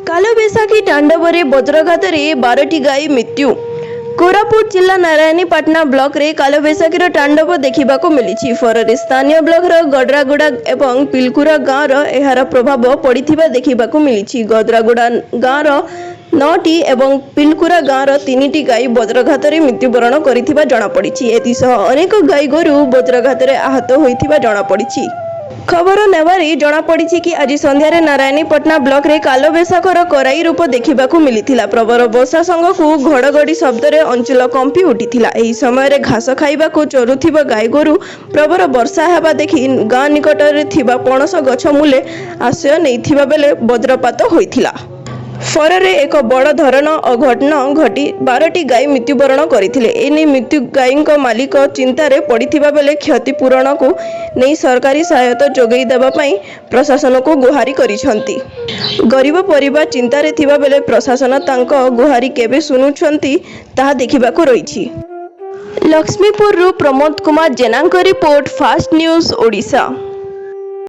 कालबैशाखी तांडवरे वज्रघातरे 12टी गाई मृत्यु। कोरापुट जिला नारायणीपाटना ब्लॉक रे कालबैशाखीर तांडव देखा मिली। फल स्थानीय ब्लॉक गडरागुड़ा एवं पिलकुरा गाँव यार प्रभाव पड़ा देखा मिली। गडरागुड़ा गाँव 9टी एवं पिलकुरा गाँव 3टी गाई वज्रघातरे मृत्युवरण कर जमापड़ी। एसह अनेक गाई गोरु वज्रघातरे आहत होता जमापड़ी। खबर नेबारे जमापड़ी कि आज संध्यारे नारायणीपाटना ब्लॉक रे कालबैशाखर कराई रूप देखा मिली। प्रबल वर्षा संगकु घड़घड़ी शब्द अंचल कंपी उठिथिला। एही समय घास खाइबा को चरुथिबा गाई गोरु प्रबल वर्षा हेबा देखि गाँ निकटरे थिबा पणस गछ मूले आश्रय नैथिबा बेले वज्रपात होइथिला। फल एक बड़ धरण अघटन घटी 12टी गाई मृत्युवरण करथिले। एने मृत्यु गाई मालिक चिंतार पड़िथिबा बेले क्षतिपूरण को नहीं सरकारी सहायता जोगई देबा पई प्रशासन को गुहारी करिसंती। गरीब परिवार चिंतार थिबा बेले प्रशासन तांको गुहारी केबे सुनुछंती ताहा देखिबाको रहिछि। लक्ष्मीपुर प्रमोद कुमार जेनांक रिपोर्ट फास्ट न्यूज ओडिशा।